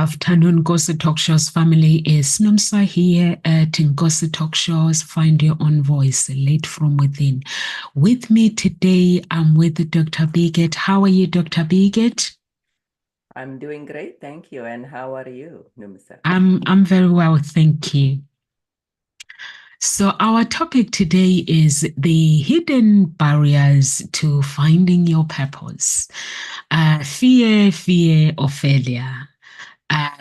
afternoon, Nkosi Talk Shows family. Is Nomsa here at Nkosi Talk Shows. Find your own voice, late from within. With me today, I'm with Dr. Bigot. How are you, Dr. Bigot? I'm doing great, thank you. And how are you, Numsa? I'm very well, thank you. So our topic today is the hidden barriers to finding your purpose. Fear of failure.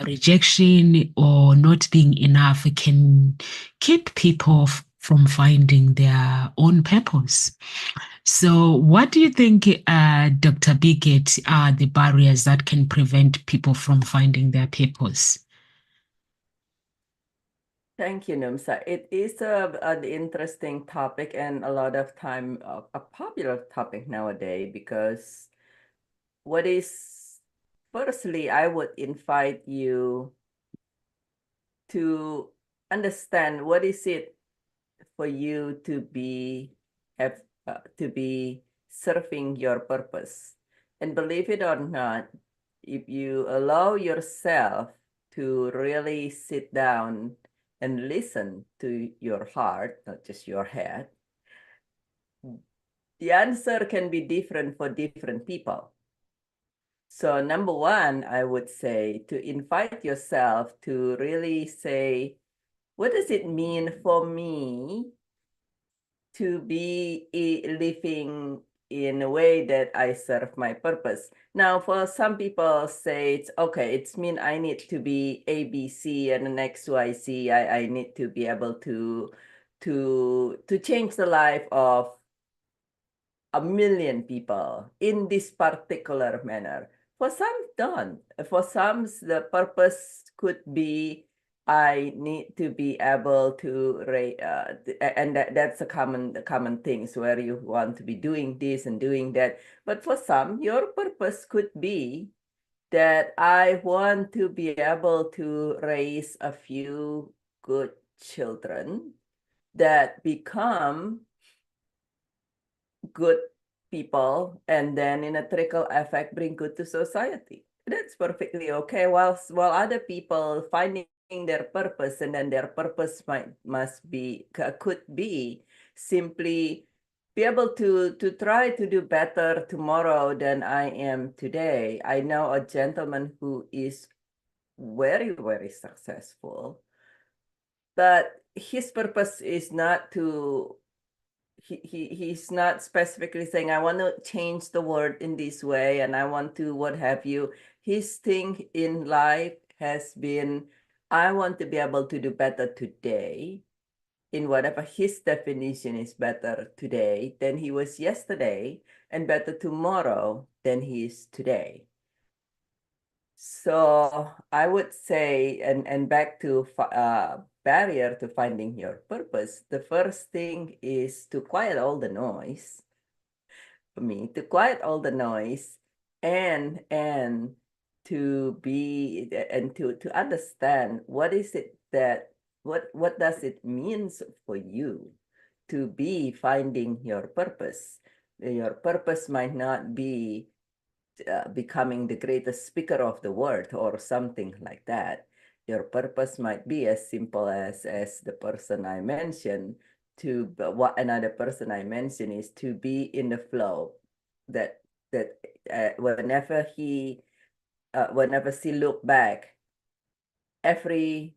Rejection or not being enough can keep people from finding their own purpose. So, what do you think, Dr. Bigot, are the barriers that can prevent people from finding their purpose? Thank you, Numsa. It is an interesting topic and a lot of time a popular topic nowadays because what is, firstly, I would invite you to understand what is it for you to be to be serving your purpose. And believe it or not, if you allow yourself to really sit down and listen to your heart, not just your head, the answer can be different for different people. So number one, I would say to invite yourself to really say, what does it mean for me to be living in a way that I serve my purpose? Now, for some people say it's okay, it's mean I need to be A, B, C, and an X, Y, Z. I need to be able to change the life of a million people in this particular manner. For some, don't. For some, the purpose could be I need to be able to and that's a common things where you want to be doing this and doing that. But for some, your purpose could be that I want to be able to raise a few good children that become good people and then in a trickle effect bring good to society. That's perfectly okay. While other people finding their purpose and then their purpose could be simply be able to try to do better tomorrow than I am today. I know a gentleman who is very successful, but his purpose is not to he's not specifically saying I want to change the world in this way and I want to what have you. His thing in life has been I want to be able to do better today in whatever his definition is better today than he was yesterday and better tomorrow than he is today. So I would say, and back to barrier to finding your purpose, the first thing is to quiet all the noise. For me, to quiet all the noise and to be and to understand what is it that what does it means for you to be finding your purpose. Your purpose might not be becoming the greatest speaker of the world or something like that. Your purpose might be as simple as the person I mentioned what another person I mentioned is to be in the flow that whenever she look back every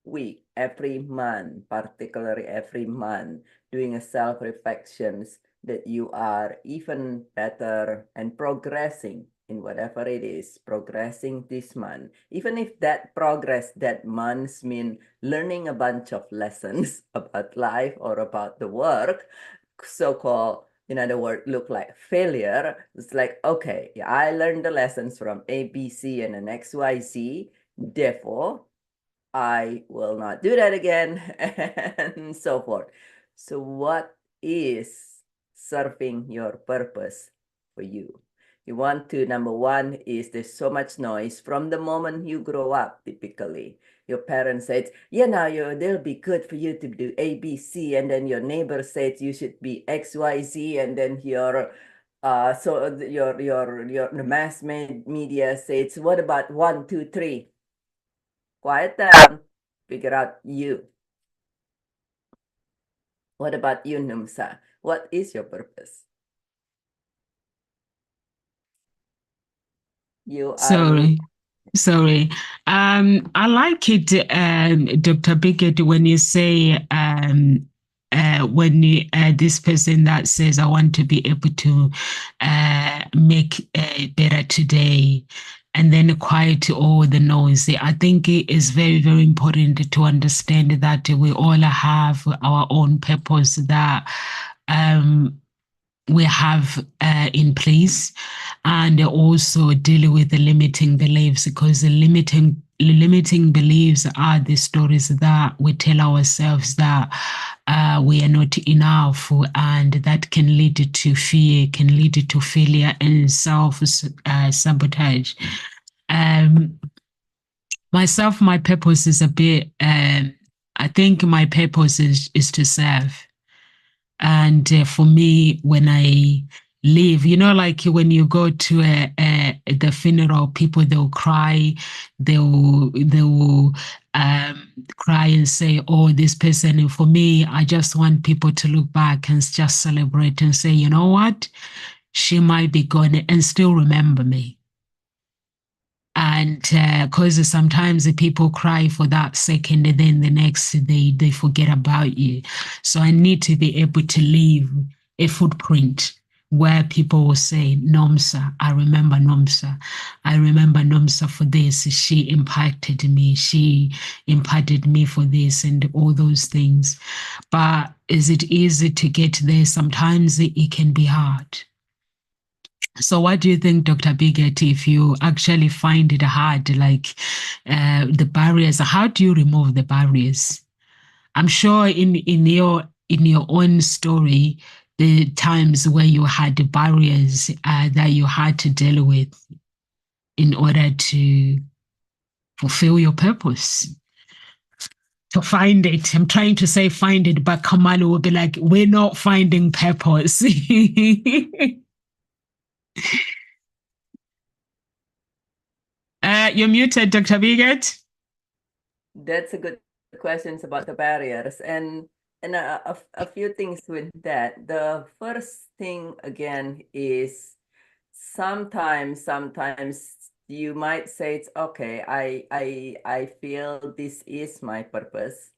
week, every month, particularly every month, doing a self-reflections that you are even better and progressing in whatever it is, progressing this month. Even if that progress that months mean learning a bunch of lessons about life or about the work, so-called, in other words, look like failure. It's like, okay, yeah, I learned the lessons from A, B, C, and an X, Y, Z. Therefore, I will not do that again, and so forth. So what is serving your purpose for you? You want to, number one, is there's so much noise from the moment you grow up, typically. Your parents said, yeah, now they'll be good for you to do A, B, C, and then your neighbor said you should be X, Y, Z, and then your the mass media says, what about 1, 2, 3? quiet down, figure out you. What about you, Numsa? What is your purpose? You are Sorry. Sorry. I like it, Dr. Biggett, when you say when this person that says, I want to be able to make better today, and then quiet all the noise. I think it is very, very important to understand that we all have our own purpose that um, we have in place, and also deal with the limiting beliefs, because the limiting beliefs are the stories that we tell ourselves that we are not enough, and that can lead to fear, can lead to failure and self sabotage. um Myself, my purpose is a bit I think my purpose is to serve. And for me, when I leave, like when you go to the funeral, people, they'll cry, they'll cry and say, "Oh, this person." And for me, I just want people to look back and just celebrate and say, "You know what? She might be gone and still remember me." And because sometimes the people cry for that second, and then the next they forget about you. So I need to be able to leave a footprint where people will say, Nomsa, I remember Nomsa. I remember Nomsa for this. She impacted me. She impacted me for this, and all those things. But is it easy to get there? Sometimes it can be hard. So, what do you think, Dr. Biggett, if you actually find it hard, like the barriers? How do you remove the barriers? I'm sure in your own story, the times where you had the barriers that you had to deal with in order to fulfill your purpose. To find it, I'm trying to say find it, but Kamala will be like, we're not finding purpose. You're muted, Dr. Biggett. That's a good questions about the barriers and a few things with that. The first thing again is sometimes you might say it's okay. I feel this is my purpose,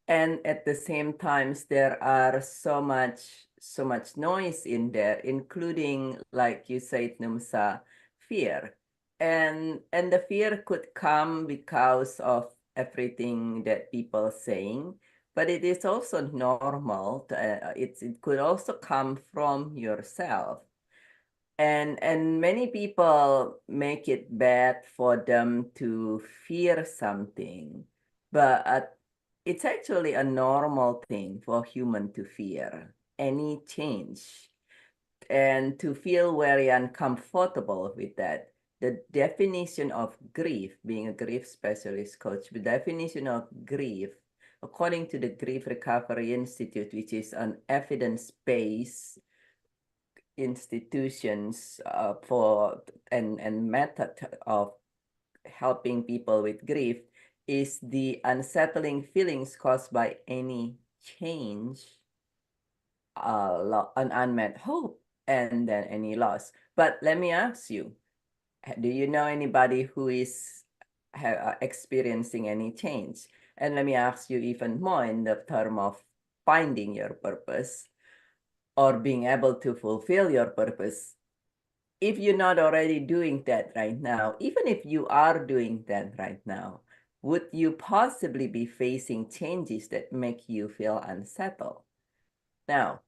and at the same times there are so much noise in there, including, like you said, Numsa, fear. And the fear could come because of everything that people saying, but it is also normal to, it could also come from yourself. And many people make it bad for them to fear something, but it's actually a normal thing for human to fear any change and to feel very uncomfortable with that. The definition of grief, being a grief specialist coach, the definition of grief, according to the Grief Recovery Institute, which is an evidence-based institutions for and method of helping people with grief, is the unsettling feelings caused by any change, an unmet hope, and then any loss. But let me ask you, do you know anybody who is experiencing any change? And let me ask you even more in the term of finding your purpose or being able to fulfill your purpose. If you're not already doing that right now, even if you are doing that right now, would you possibly be facing changes that make you feel unsettled? Now,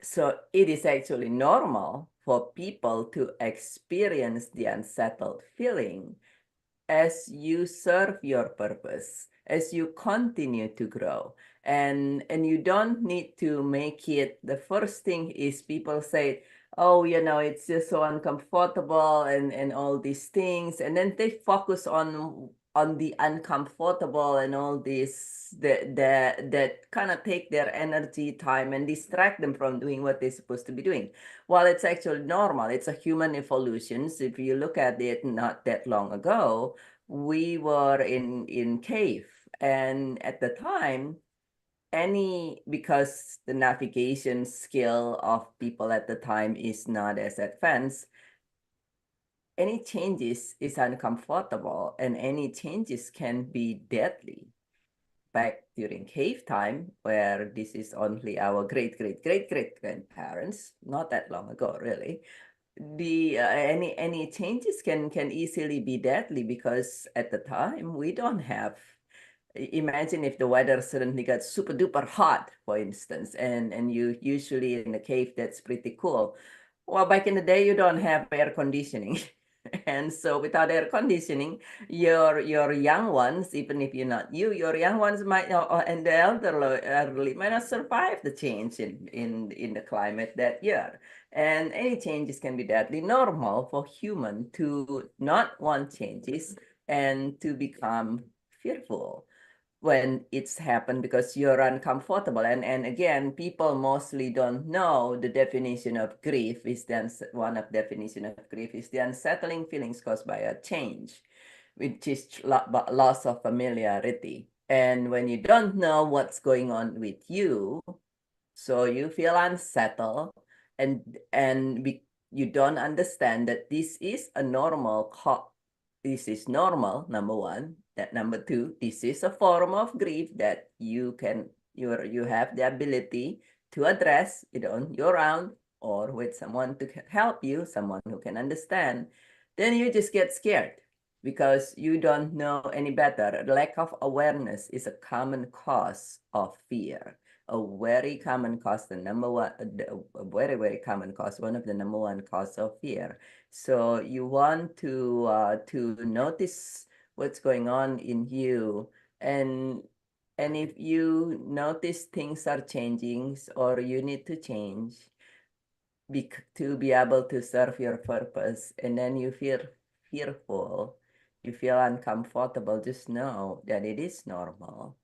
so it is actually normal for people to experience the unsettled feeling as you serve your purpose, as you continue to grow. And you don't need to make it, the first thing is people say, oh, it's just so uncomfortable and all these things. And then they focus on the uncomfortable and all this that kind of take their energy, time, and distract them from doing what they're supposed to be doing. Well, it's actually normal. It's a human evolution. So if you look at it not that long ago, we were in cave, and at the time, because the navigation skill of people at the time is not as advanced, any changes is uncomfortable, and any changes can be deadly. Back during cave time, where this is only our great great great great grandparents, not that long ago, really. The any changes can easily be deadly, because at the time we don't have. Imagine if the weather suddenly got super duper hot, for instance, and you usually in a cave that's pretty cool. Well, back in the day, you don't have air conditioning. And so without air conditioning, your young ones, even if you're not you, your young ones might, and the elderly might not survive the change in the climate that year. And any changes can be deadly. Normal for human to not want changes and to become fearful when it's happened, because you're uncomfortable. And again, people mostly don't know the definition of grief is the one of definition of grief is the unsettling feelings caused by a change, which is loss of familiarity. And when you don't know what's going on with you, so you feel unsettled, and you don't understand that this is a normal this is normal, number one. That number two, this is a form of grief that you have the ability to address it on your own, or with someone to help you, someone who can understand. Then you just get scared because you don't know any better. Lack of awareness is a common cause of fear, a very common cause, the number one, a very, very common cause, one of the number one cause of fear. So you want to notice what's going on in you, and if you notice things are changing or you need to change to be able to serve your purpose, and then you feel fearful, you feel uncomfortable, just know that it is normal.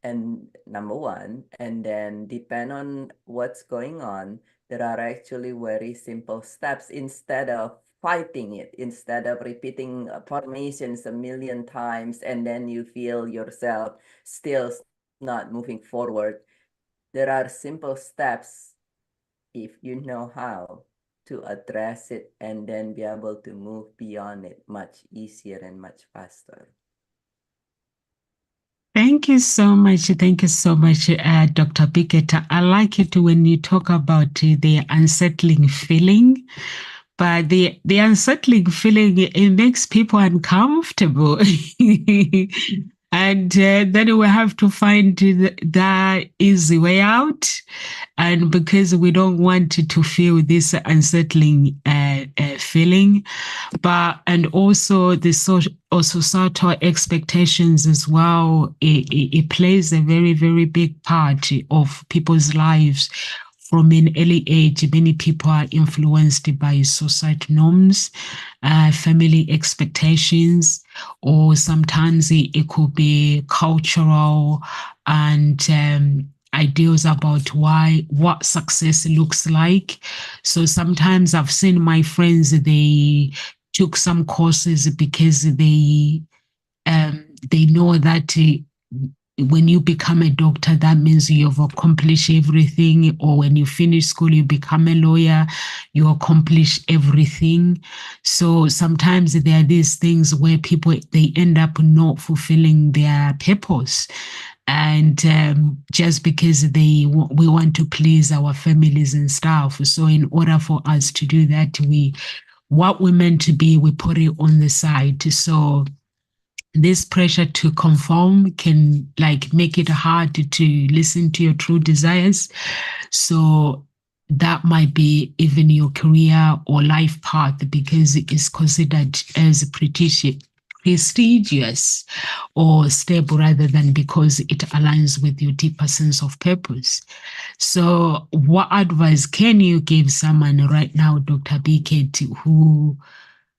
And number one, and then depend on what's going on, there are actually very simple steps. Instead of fighting it, instead of repeating formations a million times, and then you feel yourself still not moving forward, there are simple steps, if you know how, to address it and then be able to move beyond it much easier and much faster. Thank you so much. Thank you so much, Dr. Pickett. I like it when you talk about the unsettling feeling, but the unsettling feeling, it makes people uncomfortable. And then we have to find the easy way out. And because we don't want to feel this unsettling feeling, but and also the social or societal expectations as well, it plays a very, very big part of people's lives. From an early age, many people are influenced by society norms, family expectations, or sometimes it could be cultural and ideas about what success looks like. So sometimes I've seen my friends, they took some courses because they know that when you become a doctor, that means you've accomplished everything. Or when you finish school, you become a lawyer, you accomplish everything. So sometimes there are these things where people, they end up not fulfilling their purpose. And just because we want to please our families and stuff. So in order for us to do that, what we're meant to be, we put it on the side. So this pressure to conform can like make it hard to listen to your true desires. So that might be even your career or life path, because it is considered as prestigious or stable, rather than because it aligns with your deeper sense of purpose. So what advice can you give someone right now, Dr. Biket, who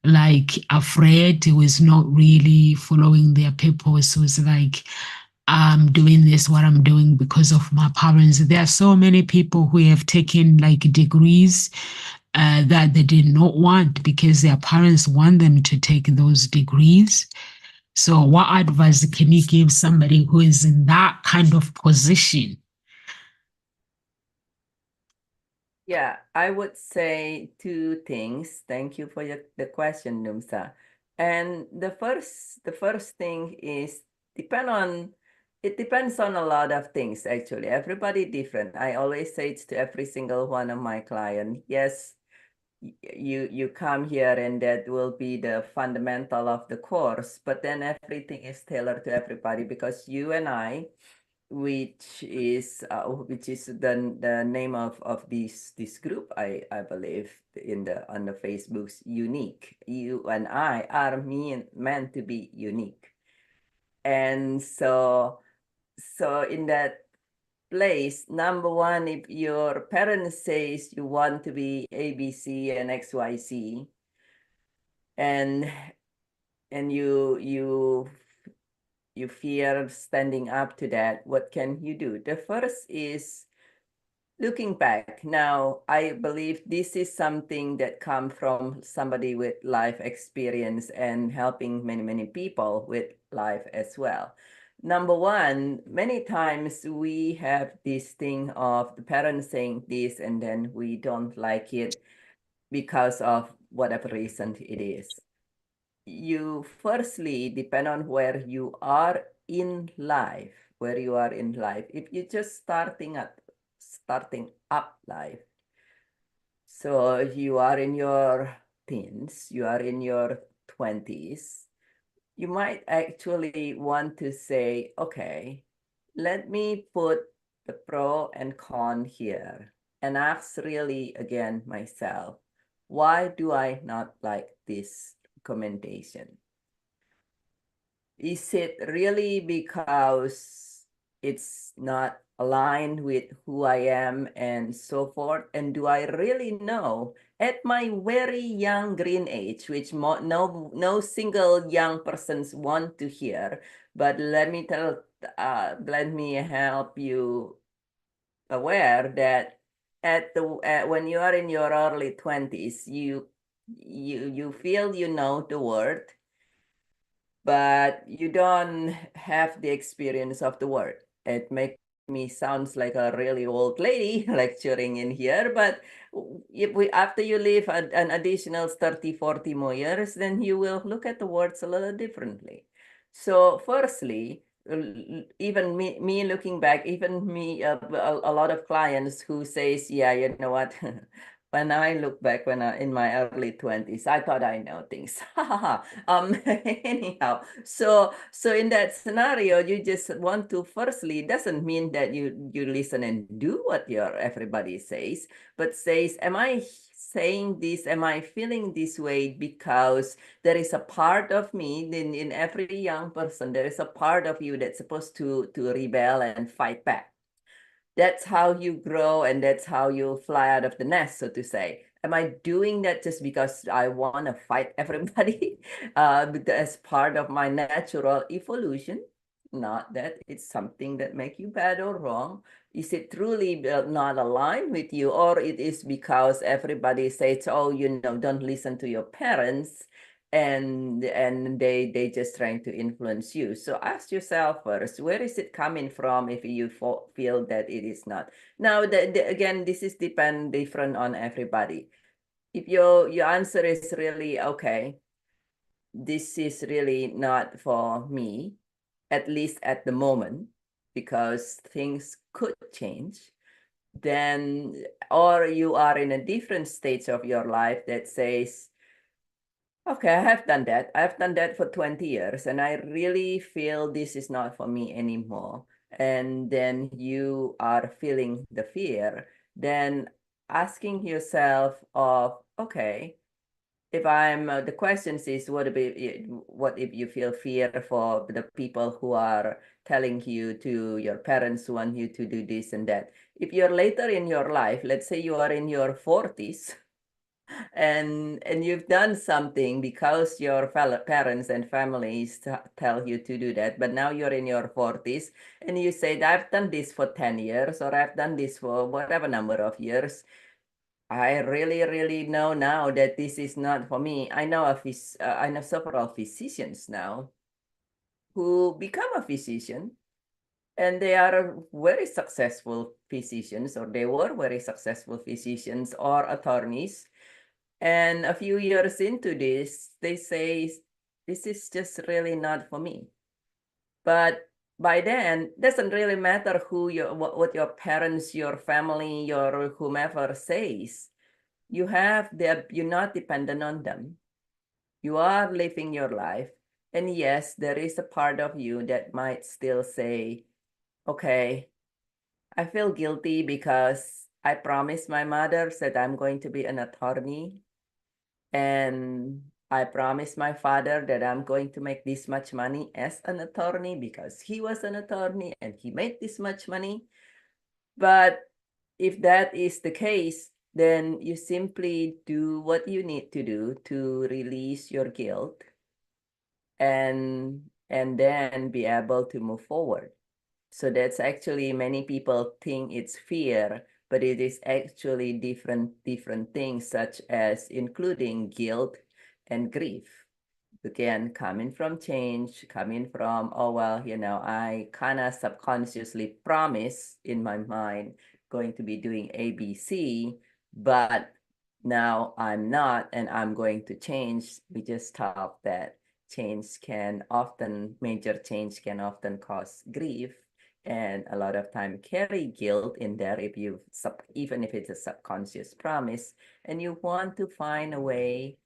like afraid, who is not really following their purpose, who's like, I'm doing this, what I'm doing because of my parents? There are so many people who have taken like degrees that they did not want because their parents want them to take those degrees. So, what advice can you give somebody who is in that kind of position? Yeah, I would say two things. Thank you for the question, Numsa. And the first thing is depend on it depends on a lot of things actually. Everybody different. I always say it to every single one of my clients. Yes, you come here and that will be the fundamental of the course, but then everything is tailored to everybody because you and I, which is the name of this group, I believe in the on the Facebook's unique. You and I are meant to be unique, and so in that place, number one, if your parents says you want to be ABC and XYZ, and and you fear standing up to that, what can you do? The first is looking back. Now, I believe this is something that comes from somebody with life experience and helping many, many people with life as well. Number one, many times we have this thing of the parents saying this and then we don't like it because of whatever reason it is. You firstly depend on where you are in life, where you are in life. If you're just starting up life, so you are in your teens, you are in your 20s, you might actually want to say, okay, let me put the pro and con here and ask really again myself, why do I not like this recommendation? Is it really because it's not aligned with who I am and so forth? And do I really know at my very young green age, which no single young persons want to hear, but let me help you aware that when you are in your early 20s, you feel you know the word, but you don't have the experience of the word. It makes me sounds like a really old lady lecturing in here, but if after you live an additional 30, 40 more years, then you will look at the words a little differently. So firstly, even me looking back, even me, a lot of clients who says, yeah, you know what, when I look back in my early 20s, I thought I know things. Anyhow, so in that scenario, you just want to firstly, doesn't mean that you listen and do what your everybody says, but says, am I saying this? Am I feeling this way because there is a part of me in every young person, there is a part of you that's supposed to rebel and fight back. That's how you grow and that's how you fly out of the nest, so to say. Am I doing that just because I want to fight everybody as part of my natural evolution? Not that it's something that make you bad or wrong. Is it truly not aligned with you, or it is because everybody says, oh, don't listen to your parents, and they just trying to influence you. So ask yourself first, where is it coming from if you feel that it is not? Now, again, this is different on everybody. If your answer is really, okay, this is really not for me, at least at the moment, because things could change, then, or you are in a different stage of your life that says, okay, I have done that. I've done that for 20 years, and I really feel this is not for me anymore. And then you are feeling the fear, then asking yourself of, okay, if the questions is, what if you feel fear for the people who are telling you to your parents who want you to do this and that? If you're later in your life, let's say you are in your 40s, and you've done something because your fellow parents and families tell you to do that, but now you're in your 40s and you say, I've done this for 10 years, or I've done this for whatever number of years. I really, really know now that this is not for me. I know several physicians now who become a physician, and they are very successful physicians, or they were very successful physicians or attorneys. And a few years into this, they say, this is just really not for me. But by then, doesn't really matter who what your parents, your family, your whomever says. You're not dependent on them. You are living your life. And yes, there is a part of you that might still say, okay, I feel guilty because I promised my mother that I'm going to be an attorney. And I promised my father that I'm going to make this much money as an attorney because he was an attorney and he made this much money. But if that is the case, then you simply do what you need to do to release your guilt and then be able to move forward. So that's actually many people think it's fear, but it is actually different things such as including guilt and grief. Again, coming from change, coming from, oh, well, I kind of subconsciously promise in my mind going to be doing ABC, but now I'm not, and I'm going to change. We just talked that major change can often cause grief and a lot of time carry guilt in there even if it's a subconscious promise, and you want to find a way.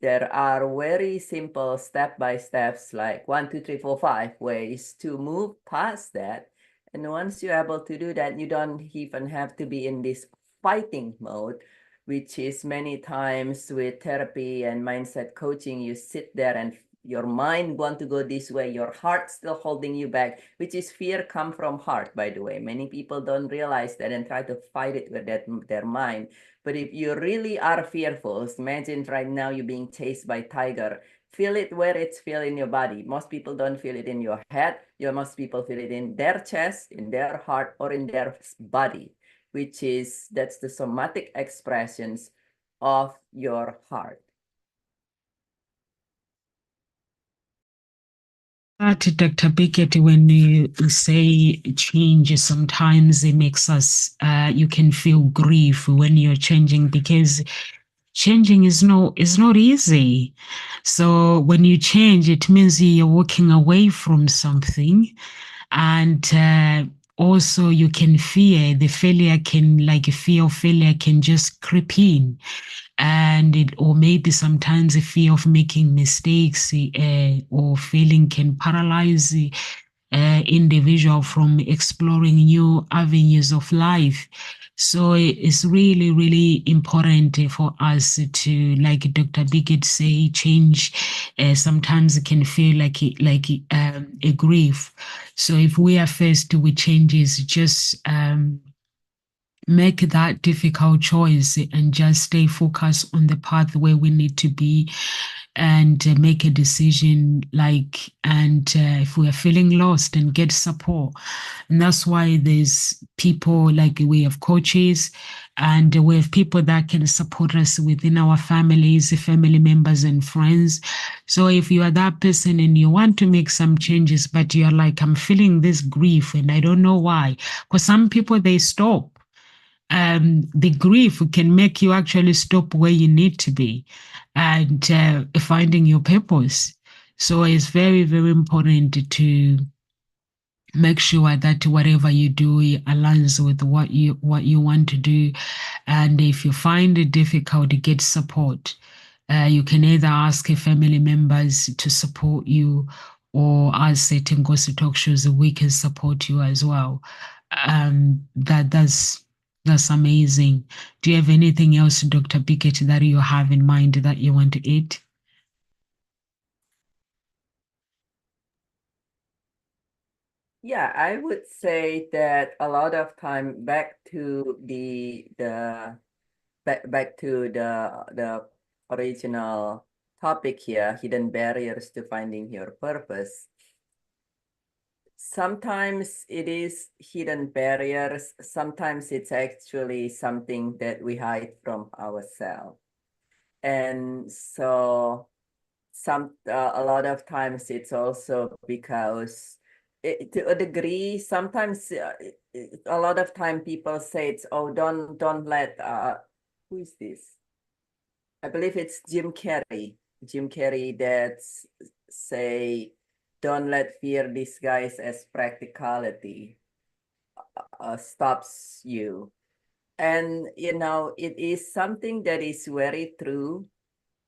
There are very simple step-by-steps, like 1, 2, 3, 4, 5 ways to move past that. And once you're able to do that, you don't even have to be in this fighting mode, which is many times with therapy and mindset coaching, you sit there and your mind want to go this way, your heart still holding you back, which is fear come from heart, by the way. Many people don't realize that and try to fight it with their mind. But if you really are fearful, imagine right now you're being chased by tiger. Feel it where it's feel in your body. Most people don't feel it in your head. Most people feel it in their chest, in their heart, or in their body, that's the somatic expressions of your heart. But Dr. Bickett, when you say change, sometimes it makes us, you can feel grief when you're changing because changing is not easy. So when you change, it means you're walking away from something, and also you can fear the failure can like fear of failure can just creep in, and or maybe sometimes the fear of making mistakes or failing can paralyze individual from exploring new avenues of life. So it's really, really important for us to, like Dr. Biggett say, change. Sometimes it can feel like a grief. So if we are faced with changes, just make that difficult choice and just stay focused on the path where we need to be, and make a decision if we are feeling lost, and get support. And that's why there's people, like we have coaches, and we have people that can support us within our families, family members and friends. So if you are that person and you want to make some changes, but you're like, I'm feeling this grief and I don't know why, because some people, they stop. The grief can make you actually stop where you need to be, and finding your purpose. So it's very, very important to make sure that whatever you do aligns with what you want to do. And if you find it difficult, get support. You can either ask family members to support you, or as at Ngosi Talk Shows, we can support you as well. That's amazing. Do you have anything else, Dr. Pickett, that you have in mind that you want to add? Yeah, I would say that a lot of time back to the original topic here, hidden barriers to finding your purpose. Sometimes it is hidden barriers, sometimes it's actually something that we hide from ourselves. And so a lot of times it's also because to a degree, sometimes a lot of time people say it's, oh, don't let who is this? I believe it's Jim Carrey. Jim Carrey that say, don't let fear disguise as practicality stops you. And it is something that is very true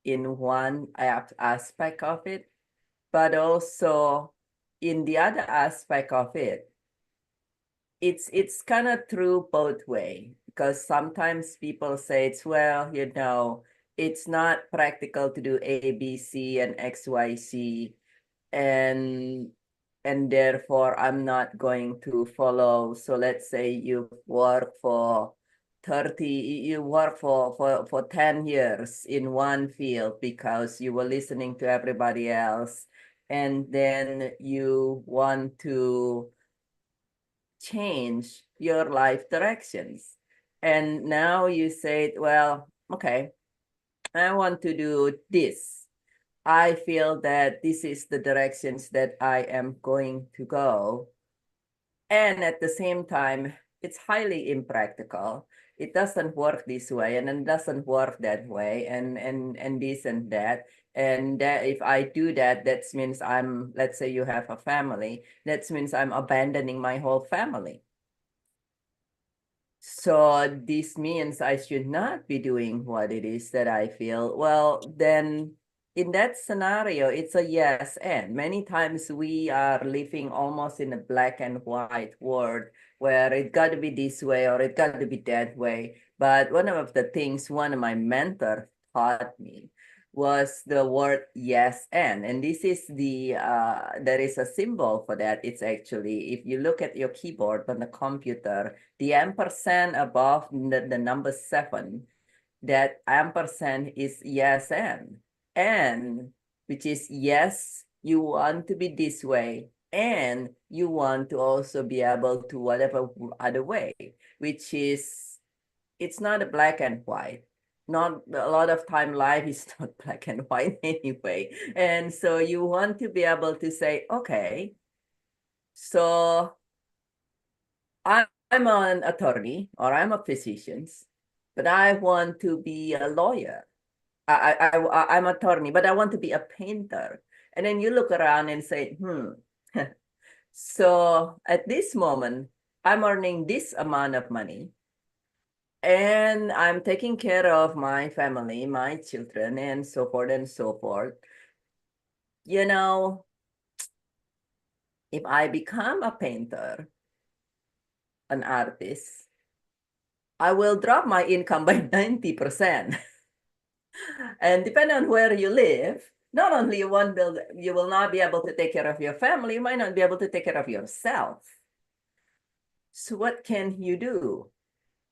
in one aspect of it, but also in the other aspect of it, it's kind of true both way, because sometimes people say it's, well, it's not practical to do A, B, C, and X, Y, Z, and therefore I'm not going to follow. So let's say you work for 10 years in one field because you were listening to everybody else, and then you want to change your life directions. And now you said, well, okay, I want to do this. I feel that this is the directions that I am going to go. And at the same time, it's highly impractical. It doesn't work this way, and it doesn't work that way, and this and that. And that if I do that, that means let's say you have a family, that means I'm abandoning my whole family. So this means I should not be doing what it is that I feel. Well, then in that scenario, it's a yes and. Many times we are living almost in a black and white world where it got to be this way or it got to be that way. But one of the things one of my mentors taught me was the word yes and this is there is a symbol for that. It's actually, if you look at your keyboard on the computer, the ampersand above the number 7, that ampersand is yes and which is, yes, you want to be this way, and you want to also be able to whatever other way, which is, it's not a black and white. Not a lot of time life is not black and white anyway. And so you want to be able to say, okay, so I'm an attorney or I'm a physician, but I want to be a lawyer. I'm an attorney, but I want to be a painter. And then you look around and say, so at this moment, I'm earning this amount of money and I'm taking care of my family, my children, and so forth and so forth. You know, if I become a painter, an artist, I will drop my income by 90%. And depending on where you live, not only you will not be able to take care of your family, you might not be able to take care of yourself. So what can you do?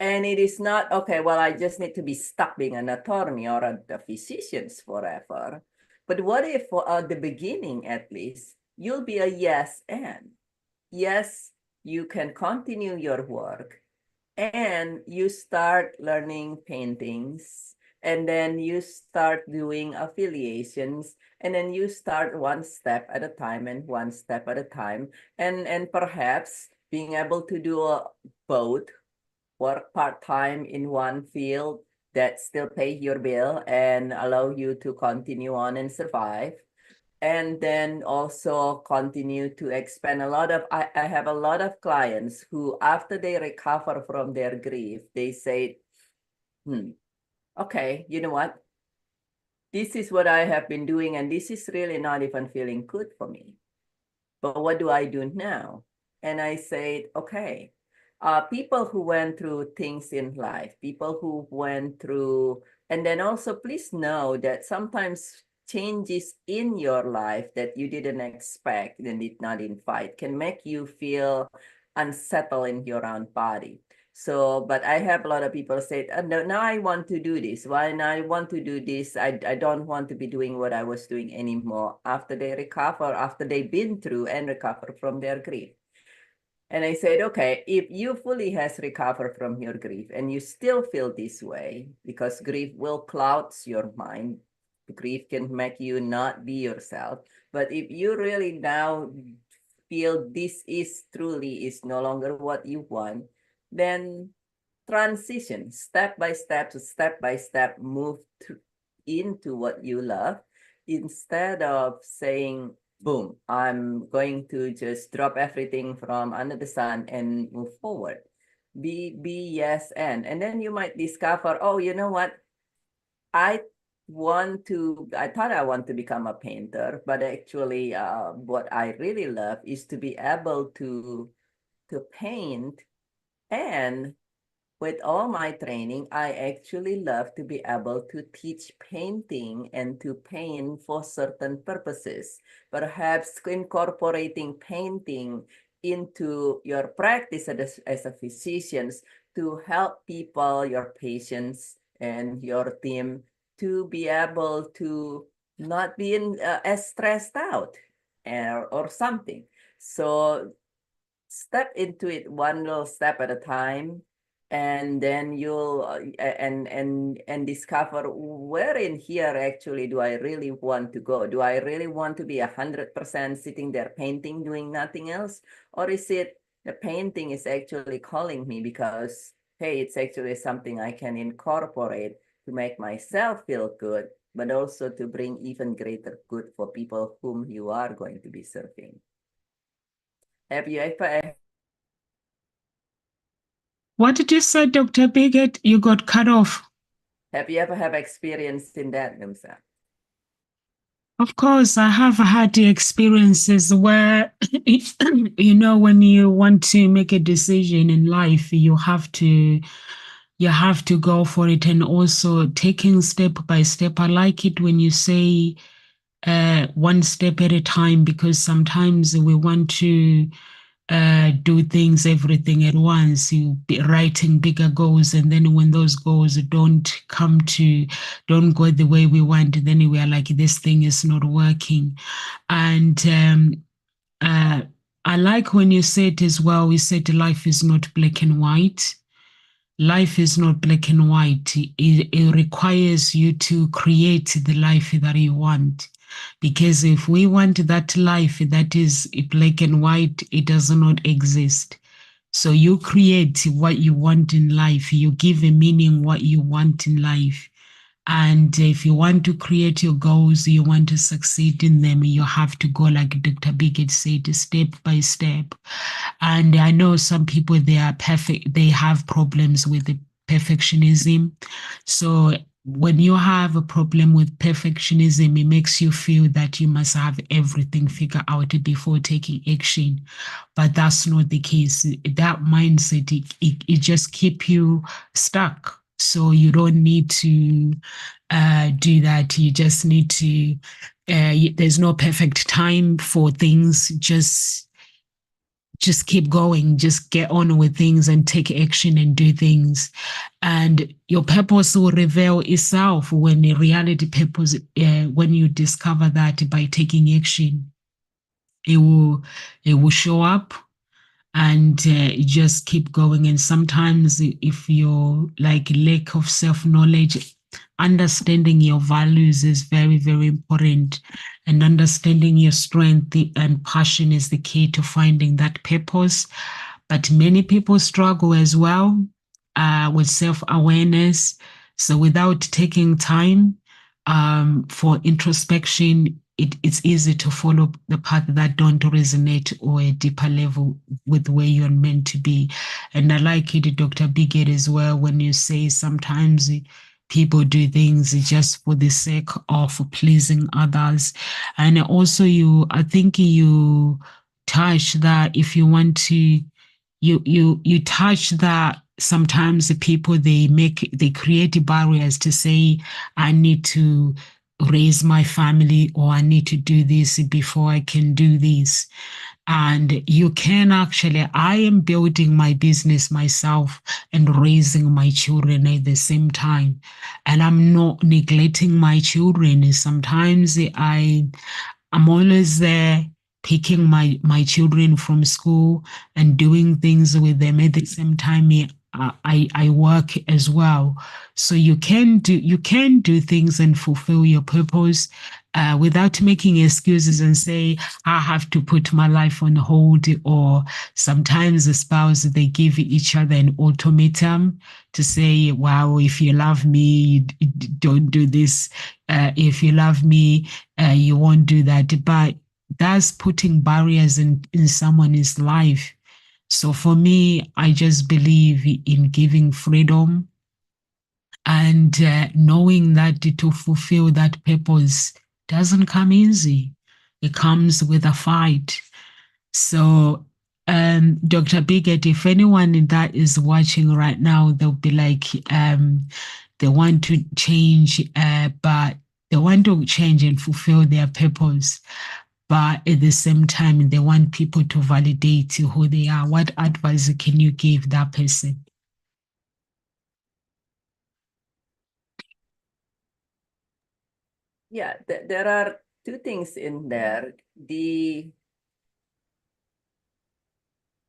And it is not, okay, well, I just need to be stuck being an attorney or a physician forever. But what if at the beginning, at least, you'll be a yes and. Yes, you can continue your work and you start learning paintings, and then you start doing affiliations, and then you start one step at a time and one step at a time, and perhaps being able to do both, work part-time in one field that still pay your bill and allow you to continue on and survive, and then also continue to expand. I have a lot of clients who, after they recover from their grief, they say, okay, you know what? This is what I have been doing, and this is really not even feeling good for me. But what do I do now? And I said, okay, people who went through things in life, people who went through, and then also please know that sometimes changes in your life that you didn't expect and did not invite can make you feel unsettled in your own body. So, but I have a lot of people say, no, now I want to do this. Why now I want to do this? I don't want to be doing what I was doing anymore after they recover, after they've been through and recover from their grief. And I said, okay, if you fully has recovered from your grief and you still feel this way, because grief will clouds your mind, Grief can make you not be yourself. But if you really now feel this is truly is no longer what you want, then transition step by step, move into what you love instead of saying, boom, I'm going to just drop everything from under the sun and move forward. Be yes and then you might discover, oh, you know what, I I thought I want to become a painter, but actually, what I really love is to be able to paint. And with all my training, I actually love to be able to teach painting and to paint for certain purposes. Perhaps incorporating painting into your practice as a physician to help people, your patients, and your team to be able to not be as stressed out or something. So step into it one little step at a time, and then you'll and discover where in here actually do I really want to go. Do I really want to be 100% sitting there painting, doing nothing else? Or is it the painting is actually calling me because, hey, it's actually something I can incorporate to make myself feel good, but also to bring even greater good for people whom you are going to be serving. Have you ever What did you say, Dr. Bigot? You got cut off. Have you ever have experience in that, Numsa? Of course, I have had the experiences where, when you want to make a decision in life, you have to go for it, and also taking step by step. I like it when you say one step at a time, because sometimes we want to do things, everything at once. You be writing bigger goals, and then when those goals don't go the way we want, then we are like, this thing is not working. And uh, I like when you said as well, we said life is not black and white. Life is not black and white. It requires you to create the life that you want. Because if we want that life that is black and white, it does not exist. So you create what you want in life. You give a meaning what you want in life. And if you want to create your goals, you want to succeed in them, you have to go, like Dr. Bigot said, step by step. And I know some people, they are perfect, they have problems with the perfectionism. So when you have a problem with perfectionism, it makes you feel that you must have everything figured out before taking action. But that's not the case. That mindset, it just keep you stuck. So you don't need to do that. You just need to, there's no perfect time for things. Just keep going, just get on with things and take action and do things. And your purpose will reveal itself when in reality purpose, when you discover that by taking action, it will, it will show up, and just keep going. And sometimes if you're like lack of self-knowledge, understanding your values is very, very important, and understanding your strength and passion is the key to finding that purpose. But many people struggle as well with self-awareness. So without taking time for introspection, it's easy to follow the path that don't resonate or a deeper level with where you're meant to be. And I like it, Dr. Bigot, as well, when you say sometimes people do things just for the sake of pleasing others. And also I think you touch that if you want to, you touch that sometimes the people, they create barriers to say, I need to raise my family, or I need to do this before I can do this. And you can actually, I am building my business myself and raising my children at the same time. And I'm not neglecting my children. Sometimes I'm always there picking my children from school and doing things with them. At the same time, I work as well. So you can do things and fulfill your purpose without making excuses and say I have to put my life on hold. Or sometimes the spouse they give each other an ultimatum to say, "Wow, if you love me, you don't do this. If you love me, you won't do that." But that's putting barriers in someone's life. So for me, I just believe in giving freedom and knowing that to fulfill that purpose doesn't come easy. It comes with a fight. So, Dr. Bigot, if anyone that is watching right now, they'll be like, they want to change, but they want to change and fulfill their purpose, but at the same time, they want people to validate who they are. What advice can you give that person? Yeah, there are two things in there. It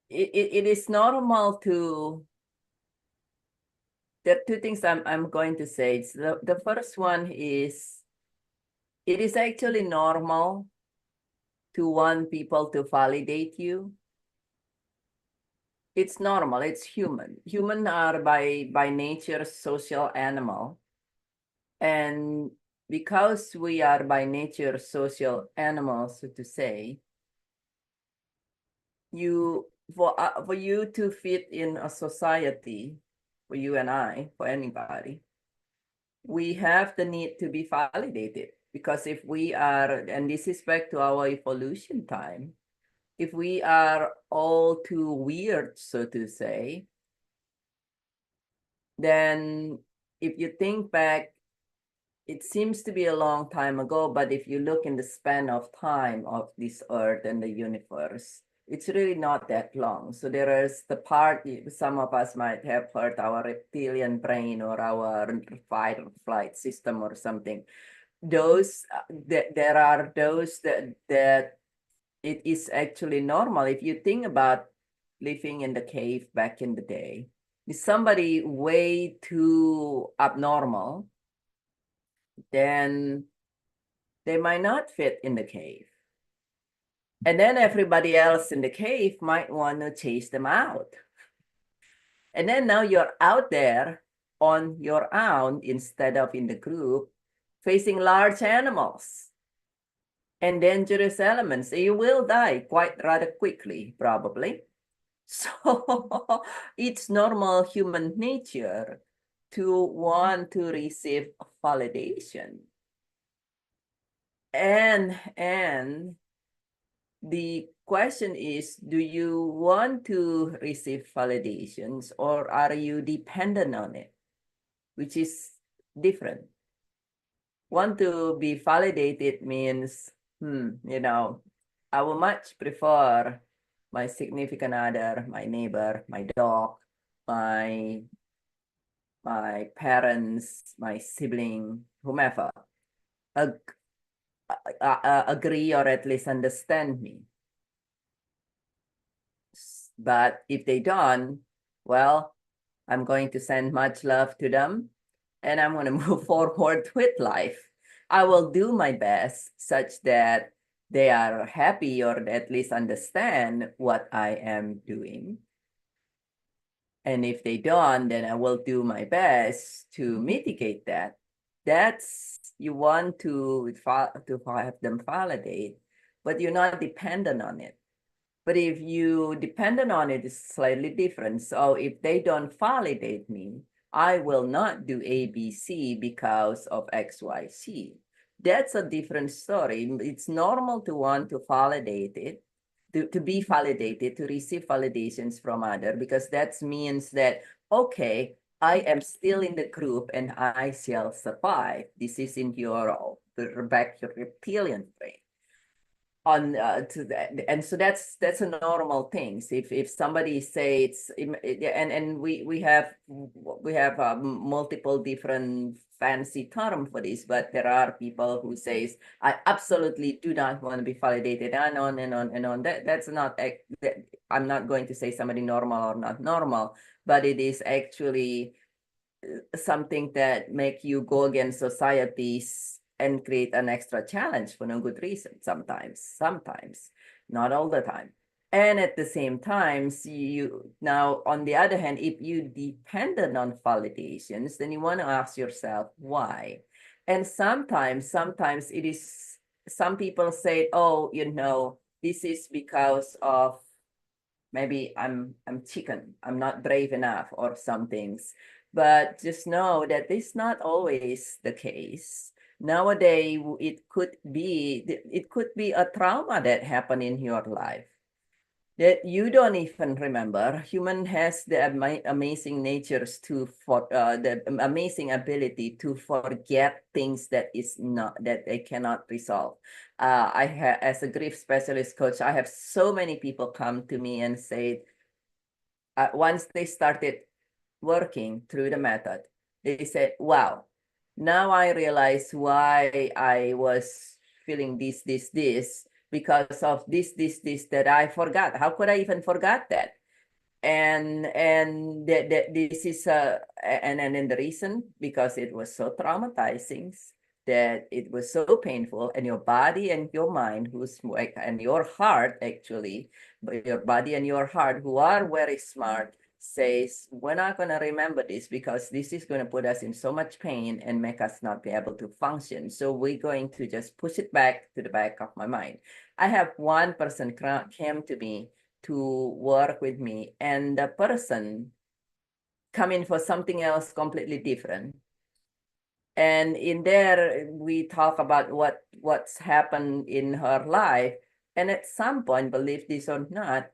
is normal to, there are two things I'm going to say. It's the first one is, it is actually normal to want people to validate you. It's normal, it's human. Human are by nature social animal. And because we are by nature social animals, so to say, for you to fit in a society, for you and I, for anybody, we have the need to be validated. Because if we are, and this is back to our evolution time, if we are all too weird, so to say, then if you think back, it seems to be a long time ago, but if you look in the span of time of this earth and the universe, it's really not that long. So there is the part, some of us might have heard our reptilian brain or our fight or flight system or something. Those, there are those that it is actually normal. If you think about living in the cave back in the day, is somebody way too abnormal, then they might not fit in the cave. And then everybody else in the cave might want to chase them out. And then now you're out there on your own instead of in the group, facing large animals and dangerous elements. You will die quite rather quickly, probably. So it's normal human nature to want to receive validation. And the question is, do you want to receive validations or are you dependent on it? Which is different. Want to be validated means, I would much prefer my significant other, my neighbor, my dog, my parents, my sibling, whomever, ag- agree or at least understand me. But if they don't, well, I'm going to send much love to them and I'm going to move forward with life. I will do my best such that they are happy or at least understand what I am doing. And if they don't, then I will do my best to mitigate that. That's, you want to have them validate, but you're not dependent on it. But if you dependent on it, it's slightly different. So if they don't validate me, I will not do ABC because of XYZ. That's a different story. It's normal to want to validate it, to be validated, to receive validations from other, because that means that, okay, I am still in the group and I shall survive. This is in your back your reptilian brain. on to that, and so that's a normal thing. So if somebody say it's and we have multiple different fancy term for this, but there are people who says I absolutely do not want to be validated, and on and on and on. That's not that, I'm not going to say somebody normal or not normal, but it is actually something that make you go against societies and create an extra challenge for no good reason sometimes, not all the time. And at the same time, you now on the other hand, if you dependent on validations, then you want to ask yourself why. And sometimes it is, some people say, oh, this is because of maybe I'm chicken, I'm not brave enough or some things. But just know that this is not always the case. Nowadays, it could be a trauma that happened in your life that you don't even remember. Human has the amazing natures the amazing ability to forget things that they cannot resolve. As a grief specialist coach, I have so many people come to me and say, once they started working through the method, they said, wow, now I realize why I was feeling this, because of this that I forgot. How could I even forget that? And this is and then the reason, because it was so traumatizing, that it was so painful, and your body and your mind, and your heart actually, but your body and your heart, who are very smart, says, we're not going to remember this because this is going to put us in so much pain and make us not be able to function. So we're going to just push it back to the back of my mind. I have one person came to me to work with me, and the person come in for something else completely different. And in there, we talk about what's happened in her life. And at some point, believe this or not,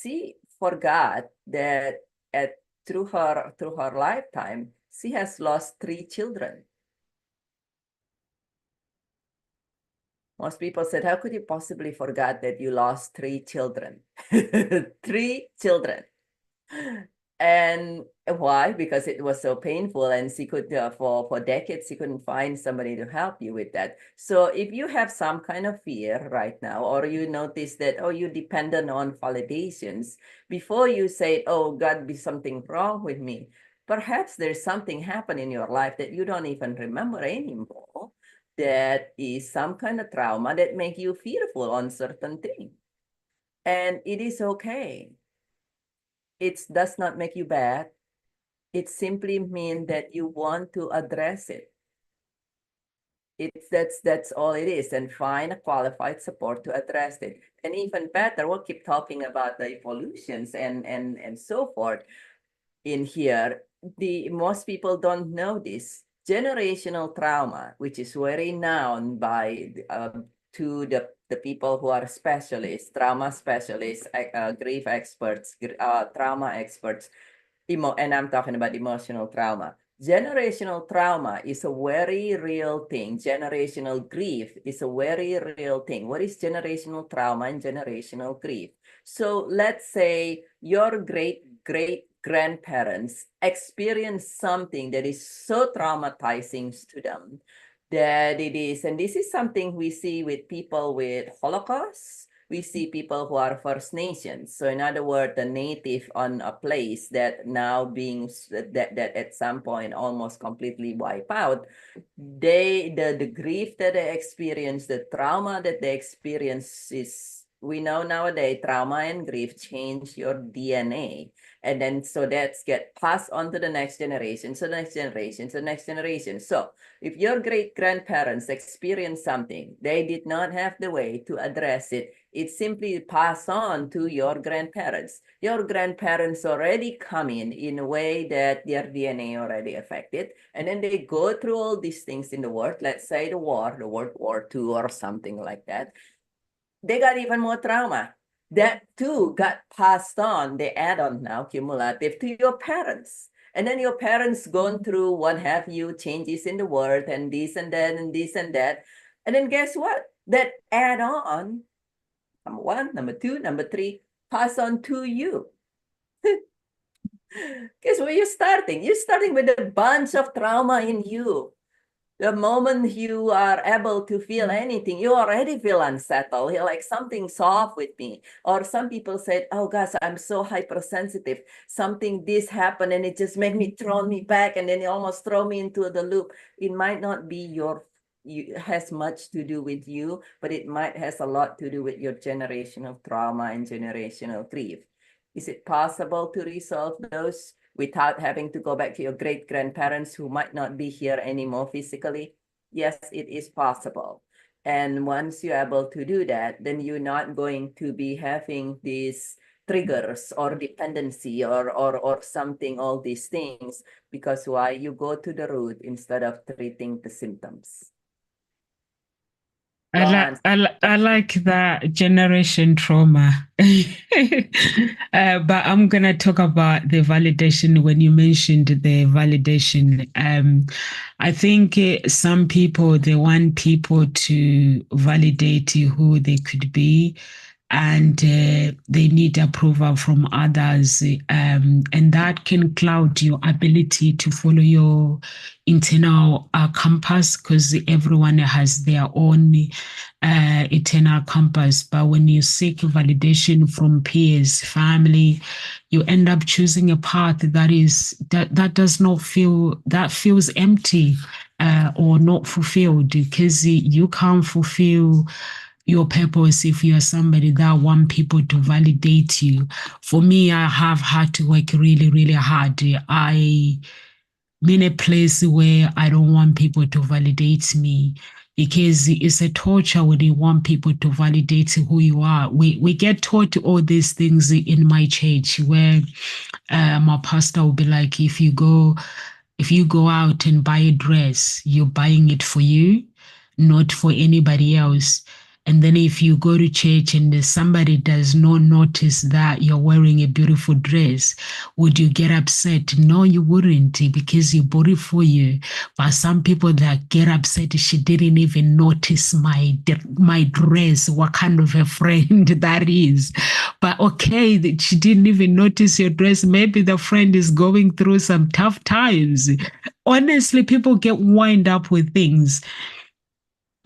she forgot that at through her lifetime, she has lost 3 children. Most people said, how could you possibly forget that you lost 3 children? 3 children. And why? Because it was so painful, and she could, for decades, she couldn't find somebody to help you with that. So if you have some kind of fear right now, or you notice that, oh, you dependent on validations, before you say, oh, God, be something wrong with me, perhaps there's something happened in your life that you don't even remember anymore. That is some kind of trauma that make you fearful on certain things. And it is okay. It does not make you bad. It simply means that you want to address it. That's all it is, and find a qualified support to address it. And even better, we'll keep talking about the evolutions and so forth in here. Most people don't know this generational trauma, which is very known by to the people who are specialists, trauma specialists, grief experts, trauma experts, and I'm talking about emotional trauma. Generational trauma is a very real thing. Generational grief is a very real thing. What is generational trauma and generational grief? So let's say your great grandparents experienced something that is so traumatizing to them that it is, and this is something we see with people with Holocaust. We see people who are First Nations. So in other words, the native on a place that now being that at some point almost completely wipe out. The grief that they experience, the trauma that they experience is, we know nowadays trauma and grief change your DNA. And then so that's get passed on to the next generation, so the next generation, so the next generation. So if your great grandparents experienced something, they did not have the way to address it. It simply passed on to your grandparents. Your grandparents already come in a way that their DNA already affected. And then they go through all these things in the world, let's say the World War II or something like that. They got even more trauma. That too got passed on, the add-on now, cumulative, to your parents. And then your parents gone through what have you, changes in the world and this and that and this and that. And then guess what? that add on, number one, number two, number three, pass on to you. Because when you're starting with a bunch of trauma in you. The moment you are able to feel anything, you already feel unsettled. You're like, something's off with me. Or some people said, oh gosh, I'm so hypersensitive. Something this happened and it just made me throw me back and then it almost throw me into the loop. It might not be has much to do with you, but it might has a lot to do with your generational trauma and generational grief. Is it possible to resolve those without having to go back to your great grandparents who might not be here anymore physically? Yes, it is possible. And once you're able to do that, then you're not going to be having these triggers or dependency or something, all these things, because why? You go to the root instead of treating the symptoms. Long answer. I like that generation trauma. But I'm gonna talk about the validation when you mentioned the validation. I think some people they want people to validate who they could be, and they need approval from others, and that can cloud your ability to follow your internal compass, because everyone has their own internal compass. But when you seek validation from peers, family, you end up choosing a path that does not feel, that feels empty or not fulfilled, because you can't fulfill your purpose if you are somebody that want people to validate you. For me, I have had to work really, really hard. I'm in a place where I don't want people to validate me, because it's a torture when you want people to validate who you are. We get taught all these things in my church, where my pastor will be like, if you go out and buy a dress, you're buying it for you, not for anybody else. And then if you go to church and somebody does not notice that you're wearing a beautiful dress, would you get upset? No, you wouldn't, because you bought it for you. But some people that get upset, she didn't even notice my dress, what kind of a friend that is. But okay, she didn't even notice your dress. Maybe the friend is going through some tough times. Honestly, people get wind up with things.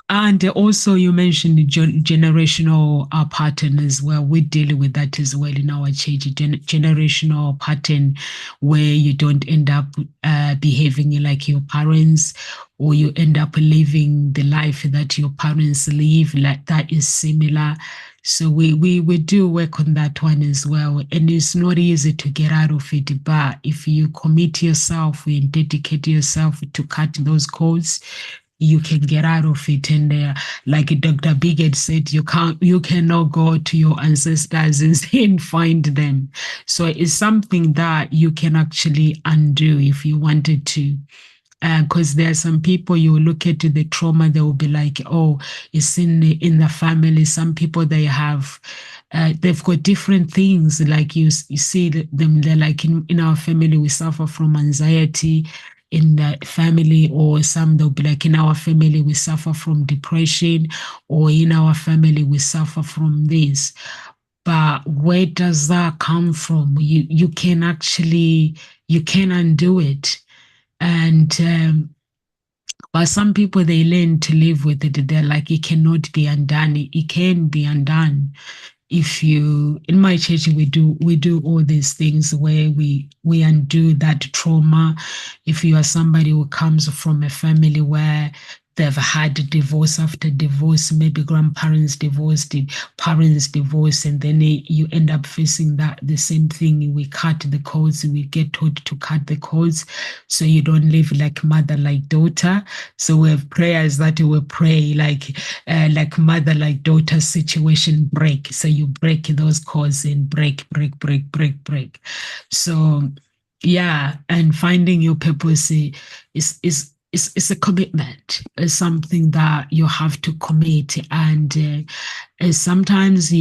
And also, you mentioned the generational pattern as well. We deal with that as well in our church, generational pattern, where you don't end up behaving like your parents, or you end up living the life that your parents live, like that is similar. So we do work on that one as well. And it's not easy to get out of it. But if you commit yourself and dedicate yourself to cut those codes, you can get out of it. And like Dr. Bigot said, you cannot go to your ancestors and find them. So it's something that you can actually undo if you wanted to. Because there are some people, you look at the trauma, they will be like, oh, it's in the family. Some people, they have they've got different things. Like you see them, they're like, in our family we suffer from anxiety. In the family, or some they'll be like, in our family we suffer from depression, or in our family we suffer from this. But where does that come from? You can actually, you can undo it. And but some people, they learn to live with it. They're like, it cannot be undone. It can be undone. If you, in my church, we do all these things where we undo that trauma. If you are somebody who comes from a family where they've had divorce after divorce, maybe grandparents divorced, parents divorced, and then you end up facing that the same thing. We cut the codes, we get taught to cut the codes, so you don't live like mother, like daughter. So we have prayers that we pray like mother, like daughter situation break. So you break those codes and break. So yeah, and finding your purpose is a commitment. It's something that you have to commit. And sometimes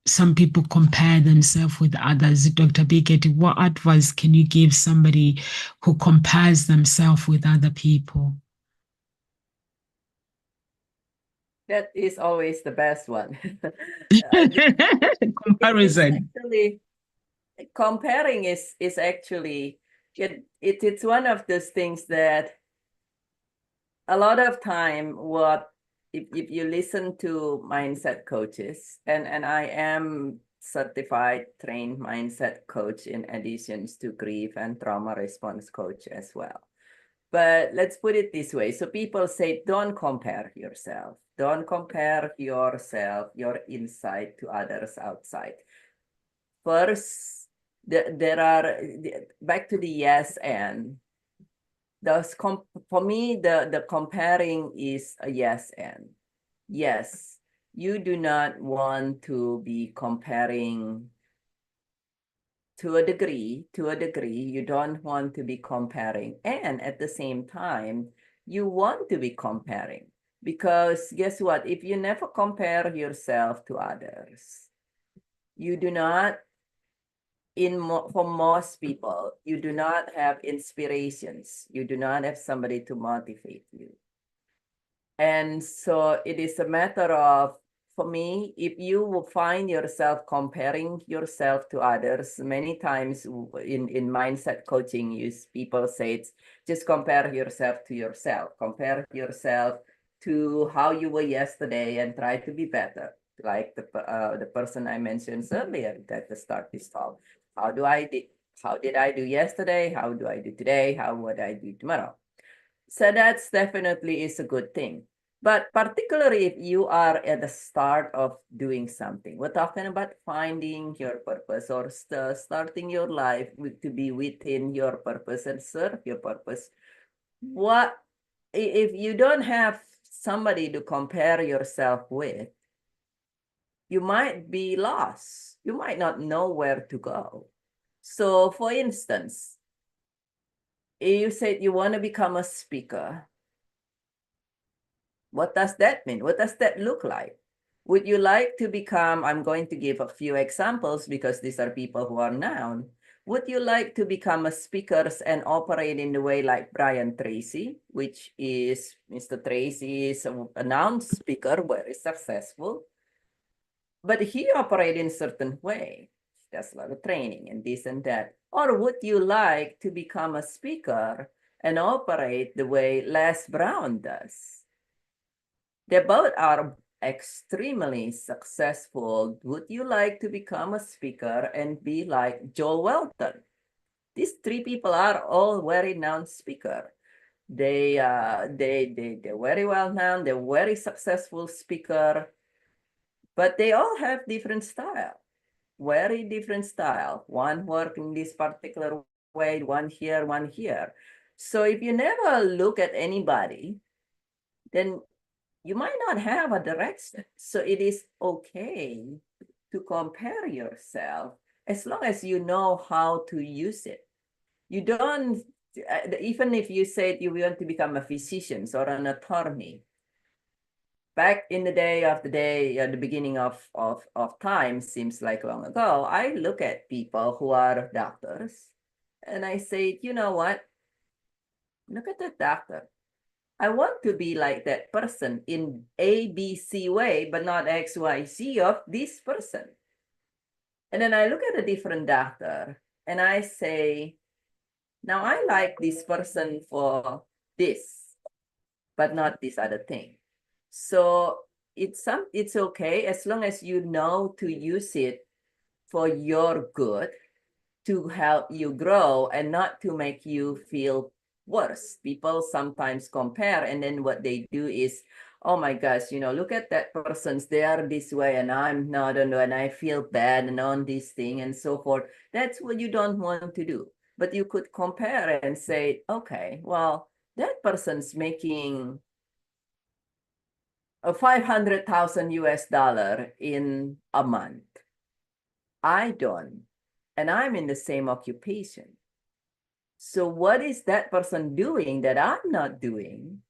some people compare themselves with others. Dr. Bigot, what advice can you give somebody who compares themselves with other people? That is always the best one. It's Comparison. actually comparing is actually it's one of those things that a lot of time what if you listen to mindset coaches and I am certified trained mindset coach in addition to grief and trauma response coach as well. But let's put it this way. So people say, don't compare yourself. Don't compare yourself, your inside to others outside. First, there are, back to the yes and, for me, the comparing is a yes and. Yes, you do not want to be comparing to a degree, you don't want to be comparing. And at the same time, you want to be comparing. Because guess what? If you never compare yourself to others, you do not, for most people, you do not have inspirations. You do not have somebody to motivate you. And so it is a matter of, for me, if you will find yourself comparing yourself to others, many times in mindset coaching, people say it's just compare yourself to yourself. Compare yourself to how you were yesterday and try to be better. Like the person I mentioned earlier at the start of this talk. How did I do yesterday? How do I do today? How would I do tomorrow? So that's definitely is a good thing. But particularly if you are at the start of doing something, we're talking about finding your purpose or starting your life to be within your purpose and serve your purpose. What if you don't have somebody to compare yourself with, you might be lost. You might not know where to go. So for instance, you said you want to become a speaker. What does that mean? What does that look like? Would you like to become, I'm going to give a few examples because these are people who are known. Would you like to become a speaker and operate in the way like Brian Tracy, which is Mr. Tracy is a known speaker, very successful, but he operates in a certain way. There's a lot of training and this and that. Or would you like to become a speaker and operate the way Les Brown does? They both are extremely successful. Would you like to become a speaker and be like Joel Welton? These three people are all very known speaker. They're very well known. They're very successful speaker, but they all have different style, very different style. One work in this particular way, one here, one here. So if you never look at anybody, then you might not have a direction. So it is okay to compare yourself as long as you know how to use it. You don't, even if you said you want to become a physician or an attorney, back in the beginning of time, seems like long ago, I look at people who are doctors and I say, you know what? Look at that doctor. I want to be like that person in A, B, C way, but not X, Y, Z of this person. And then I look at a different doctor and I say, now I like this person for this, but not this other thing. So it's okay as long as you know to use it for your good, to help you grow and not to make you feel worse. People sometimes compare, and then what they do is, oh my gosh, look at that person's, they are this way and I'm not, and I feel bad and on this thing and so forth. That's what you don't want to do. But you could compare and say, okay, well, that person's making a 500,000 US dollar in a month. I don't, and I'm in the same occupation. So what is that person doing that I'm not doing,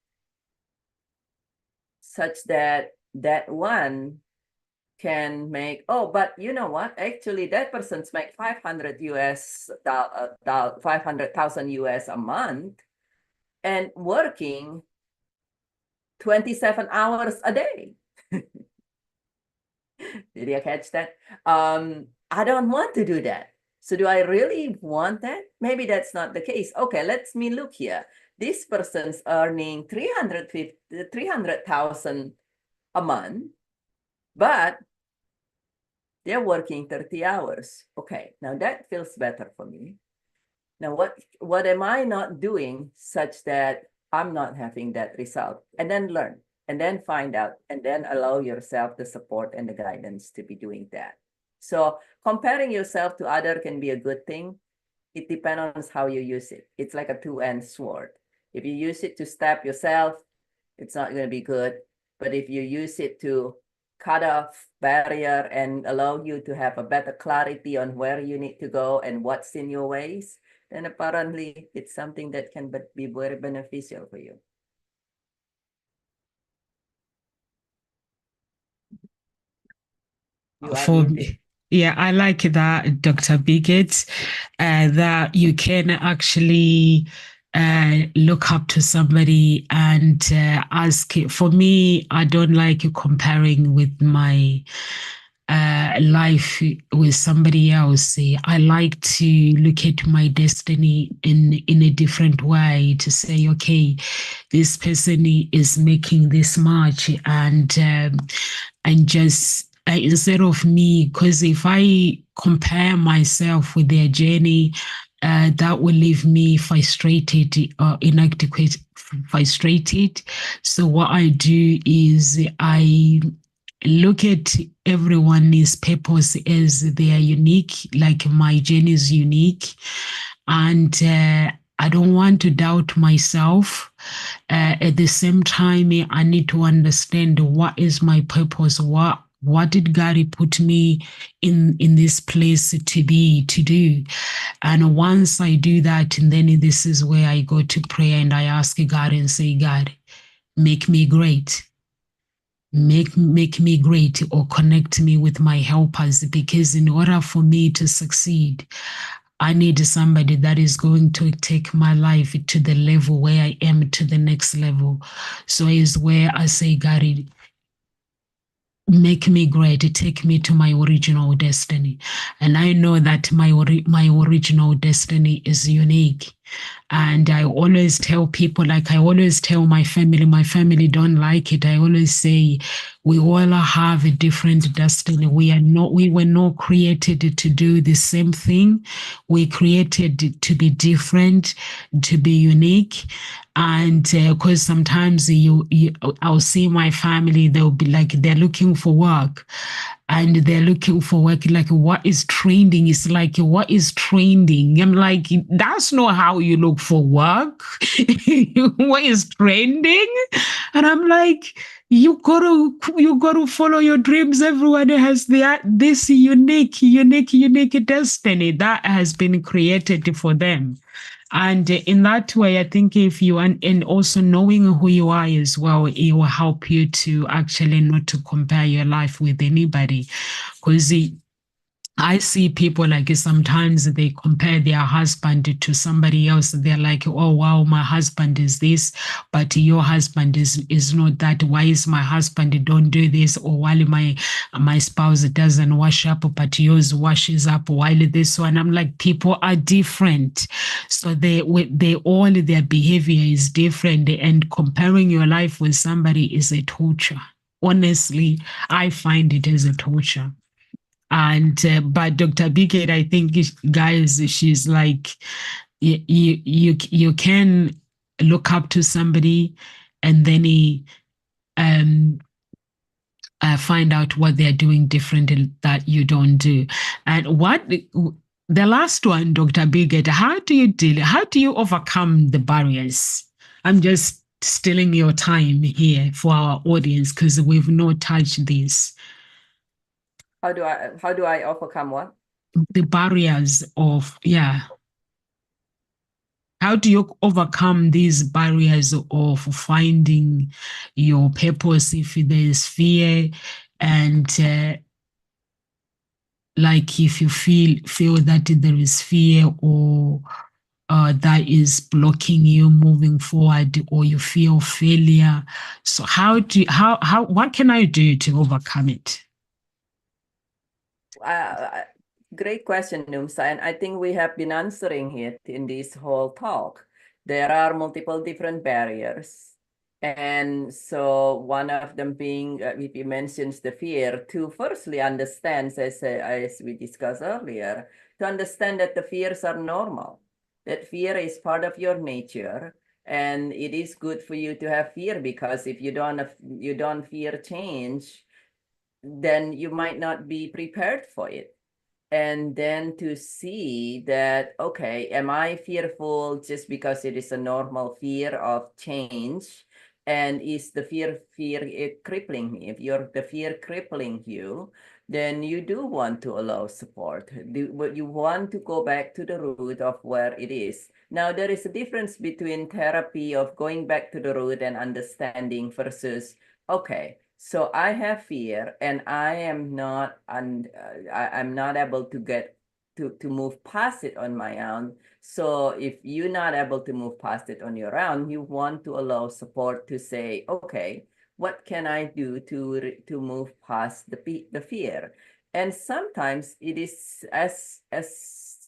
such that that one can make, oh, but you know what? Actually, that person's make 500,000 US a month and working 27 hours a day. Did you catch that? I don't want to do that. So do I really want that? Maybe that's not the case. Okay, let's me look here. This person's earning 300,000 a month, but they're working 30 hours. Okay, now that feels better for me. Now, what am I not doing such that I'm not having that result? And then learn, and then find out, and then allow yourself the support and the guidance to be doing that. So comparing yourself to other can be a good thing. It depends on how you use it. It's like a two-edged sword. If you use it to stab yourself, it's not going to be good. But if you use it to cut off barrier and allow you to have a better clarity on where you need to go and what's in your ways, then apparently it's something that can be very beneficial for you. You are For muted. me, yeah, I like that, Dr. Bigot, that you can actually look up to somebody and ask. For me, I don't like comparing with my life with somebody else. I like to look at my destiny in a different way, to say, okay, this person is making this much, and just instead of me, because if I compare myself with their journey, that will leave me frustrated or inadequate, frustrated. So what I do is I look at everyone's purpose as they are unique, like my journey is unique. And I don't want to doubt myself. At the same time, I need to understand what is my purpose, what did God put me in this place to do. And once I do that, and then this is where I go to prayer and I ask God and say, God, make me great, make me great, or connect me with my helpers, because in order for me to succeed, I need somebody that is going to take my life to the level where I am, to the next level. So is where I say, God, make me great, take me to my original destiny. And I know that my original destiny is unique. And I always tell people, like I always tell my family don't like it. I always say, we all have a different destiny. We were not created to do the same thing. We created to be different, to be unique. And because sometimes I'll see my family, they'll be like, they're looking for work, and they're looking for work, like what is trending. It's like, what is trending? I'm like, that's not how you look for work. What is trending? And I'm like, you gotta follow your dreams. Everyone has this unique destiny that has been created for them. And in that way, I think if you, and also knowing who you are as well, it will help you to actually not to compare your life with anybody. Because I see people like sometimes they compare their husband to somebody else. They're like, oh wow, my husband is this, but your husband is not that. Why is my husband don't do this? Or while my spouse doesn't wash up, but yours washes up, while this one. I'm like, people are different. So they all their behavior is different. And comparing your life with somebody is a torture. Honestly, I find it as a torture. And but Dr. Biket, I think, guys, she's like, you can look up to somebody, and then he find out what they're doing different that you don't do. And what the last one, Dr. Biget, how do you overcome the barriers? I'm just stealing your time here for our audience, because we've not touched this. How do I overcome what? The barriers of, yeah, how do you overcome these barriers of finding your purpose if there's fear, and like if you feel that there is fear, or that is blocking you moving forward, or you feel failure. So what can I do to overcome it? Uh, Great question, Numsa, and I think we have been answering it in this whole talk. There are multiple different barriers. And so one of them being, VP mentions the fear to firstly understand, as we discussed earlier, to understand that the fears are normal, that fear is part of your nature. And it is good for you to have fear, because if you don't fear change, then you might not be prepared for it. And then to see that, okay, am I fearful just because it is a normal fear of change? And is the fear it crippling me? If the fear crippling you, then you do want to allow support. But you want to go back to the root of where it is. Now, there is a difference between therapy of going back to the root and understanding versus, okay, so I have fear, and I'm not able to get to move past it on my own. So if you're not able to move past it on your own, you want to allow support to say, okay, what can I do to move past the fear? And sometimes it is as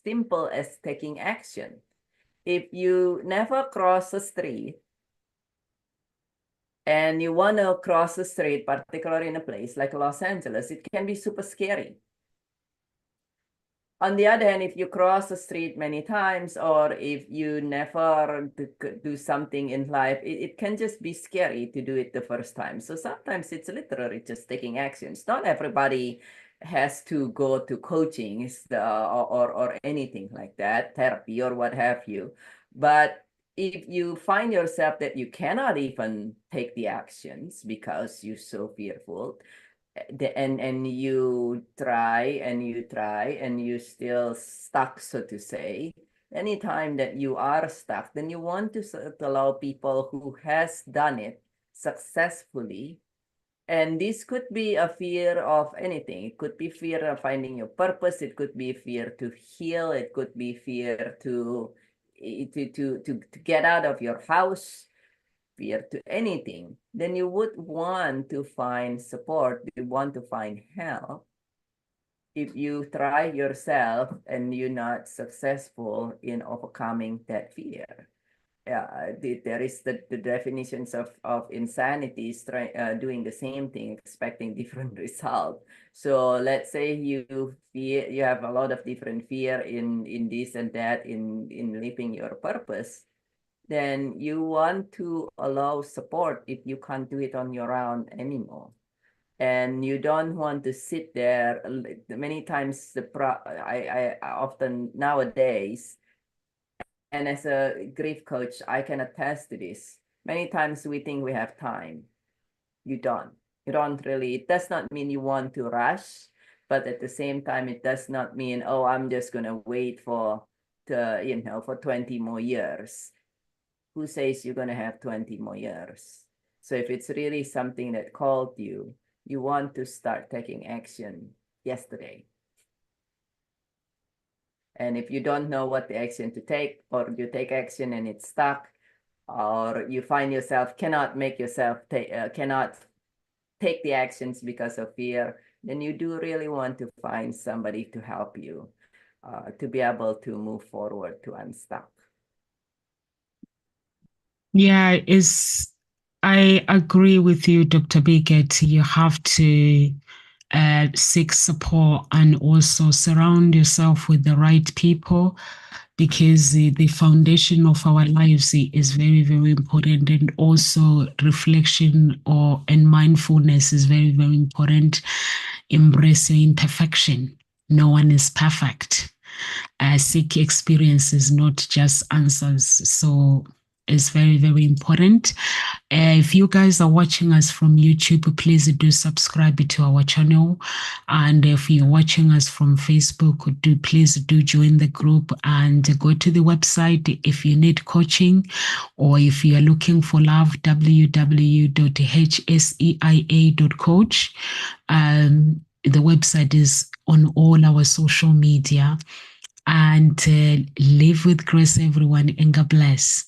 simple as taking action. If you never cross a street, and you want to cross the street, particularly in a place like Los Angeles, it can be super scary. On the other hand, if you cross the street many times, or if you never do something in life, it can just be scary to do it the first time. So sometimes it's literally just taking actions. Not everybody has to go to coaching or anything like that, therapy or what have you. But if you find yourself that you cannot even take the actions because you're so fearful, and you try and you try and you still stuck, so to say, anytime that you are stuck, then you want to allow people who has done it successfully. And this could be a fear of anything. It could be fear of finding your purpose. It could be fear to heal. It could be fear to get out of your house, fear to anything. Then you would want to find support. You want to find help. If you try yourself and you're not successful in overcoming that fear. Yeah, there is the definitions of insanity is doing the same thing, expecting different result. So let's say you have a lot of different fear in this and that in living your purpose, then you want to allow support if you can't do it on your own anymore. And you don't want to sit there. Many times I often nowadays, and as a grief coach, I can attest to this. Many times we think we have time. You don't. You don't really. It does not mean you want to rush, but at the same time, it does not mean, oh, I'm just gonna wait for 20 more years. Who says you're gonna have 20 more years? So if it's really something that called you want to start taking action yesterday. And if you don't know what the action to take, or you take action and it's stuck, or you find yourself cannot take the actions because of fear, then you do really want to find somebody to help you to be able to move forward, to unstuck. Yeah, I agree with you, Dr. Biggett. You have to seek support and also surround yourself with the right people, because the foundation of our lives is very, very important. And also reflection and mindfulness is very, very important. Embrace your imperfection. No one is perfect. Seek experiences, not just answers. So it's very, very important. If you guys are watching us from YouTube, please do subscribe to our channel. And if you're watching us from Facebook, please do join the group and go to the website if you need coaching, or if you are looking for love, www.hseia.coach. The website is on all our social media. and live with grace, everyone, and God bless.